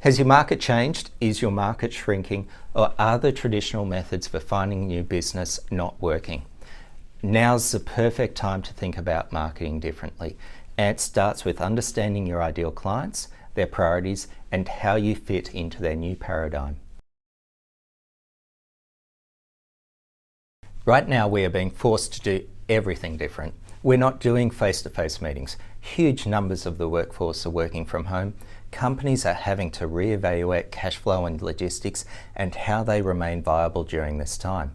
Has your market changed? Is your market shrinking? Or are the traditional methods for finding new business not working? Now's the perfect time to think about marketing differently. And it starts with understanding your ideal clients, their priorities, and how you fit into their new paradigm. Right now, we are being forced to do everything different. We're not doing face-to-face meetings. Huge numbers of the workforce are working from home. Companies are having to reevaluate cash flow and logistics and how they remain viable during this time.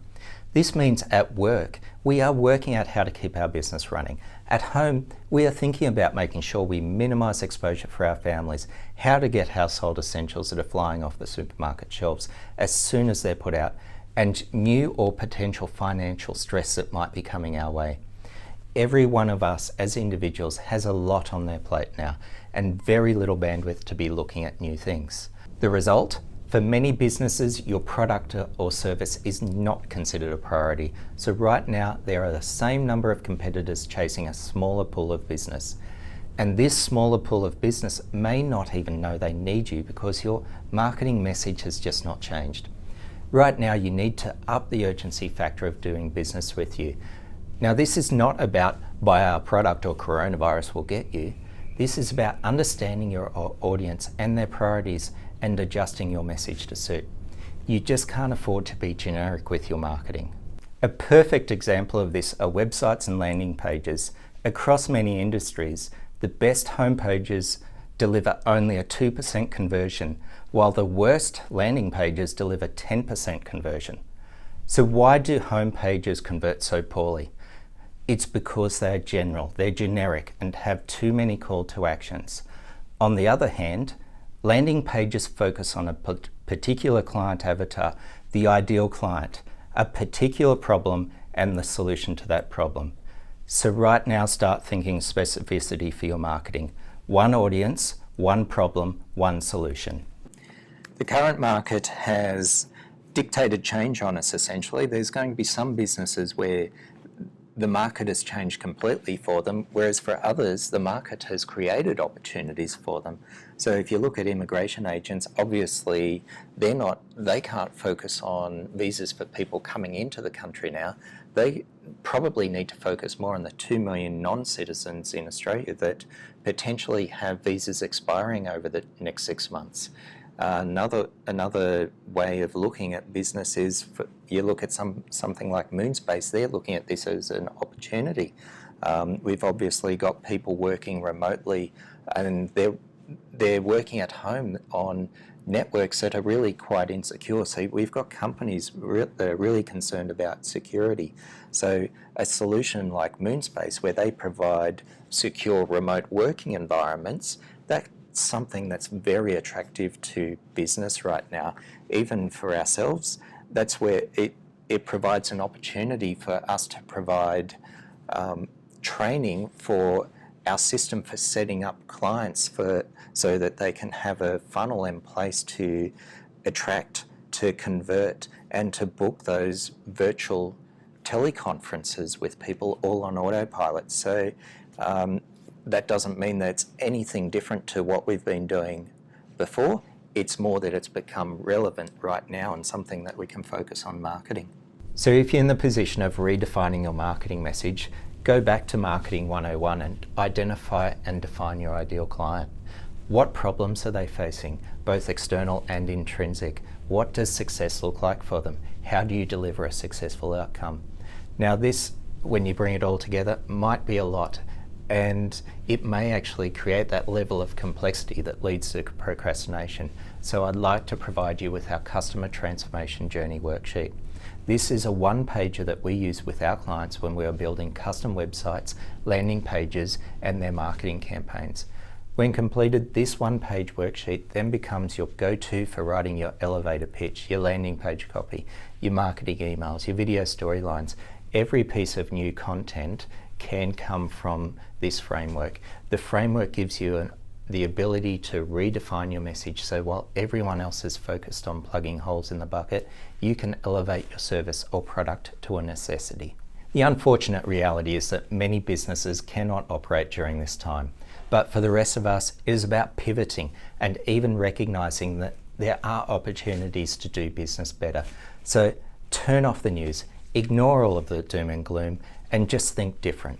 This means at work, we are working out how to keep our business running. At home, we are thinking about making sure we minimise exposure for our families, how to get household essentials that are flying off the supermarket shelves as soon as they're put out, and new or potential financial stress that might be coming our way. Every one of us as individuals has a lot on their plate now and very little bandwidth to be looking at new things. The result? For many businesses, your product or service is not considered a priority. So right now, there are the same number of competitors chasing a smaller pool of business. And this smaller pool of business may not even know they need you because your marketing message has just not changed. Right now, you need to up the urgency factor of doing business with you. Now, this is not about buy our product or coronavirus will get you. This is about understanding your audience and their priorities and adjusting your message to suit. You just can't afford to be generic with your marketing. A perfect example of this are websites and landing pages. Across many industries, the best homepages deliver only a 2% conversion, while the worst landing pages deliver 10% conversion. So why do homepages convert so poorly? It's because they're general, they're generic, and have too many call to actions. On the other hand, landing pages focus on a particular client avatar, the ideal client, a particular problem, and the solution to that problem. So right now, start thinking specificity for your marketing. One audience, one problem, one solution. The current market has dictated change on us, essentially. There's going to be some businesses where the market has changed completely for them, whereas for others, the market has created opportunities for them. So if you look at immigration agents, obviously they can't focus on visas for people coming into the country now. They probably need to focus more on the 2 million non-citizens in Australia that potentially have visas expiring over the next 6 months. Another way of looking at business is you look at something like Moonspace. They're looking at this as an opportunity. We've obviously got people working remotely, and they're working at home on networks that are really quite insecure. So we've got companies that are really concerned about security. So a solution like Moonspace, where they provide secure remote working environments, that's something that's very attractive to business right now. Even for ourselves, that's where it provides an opportunity for us to provide training for our system for setting up clients so that they can have a funnel in place to attract, to convert, and to book those virtual teleconferences with people all on autopilot. So that doesn't mean that it's anything different to what we've been doing before. It's more that it's become relevant right now and something that we can focus on marketing. So if you're in the position of redefining your marketing message, go back to Marketing 101 and identify and define your ideal client. What problems are they facing, both external and intrinsic? What does success look like for them? How do you deliver a successful outcome? Now this, when you bring it all together, might be a lot, and it may actually create that level of complexity that leads to procrastination. So I'd like to provide you with our Customer Transformation Journey worksheet. This is a one-pager that we use with our clients when we are building custom websites, landing pages, and their marketing campaigns. When completed, this one-page worksheet then becomes your go-to for writing your elevator pitch, your landing page copy, your marketing emails, your video storylines. Every piece of new content can come from this framework. The framework gives you the ability to redefine your message, so while everyone else is focused on plugging holes in the bucket, you can elevate your service or product to a necessity. The unfortunate reality is that many businesses cannot operate during this time, But for the rest of us, it is about pivoting and even recognizing that there are opportunities to do business better. So turn off the news, ignore all of the doom and gloom, and just think different.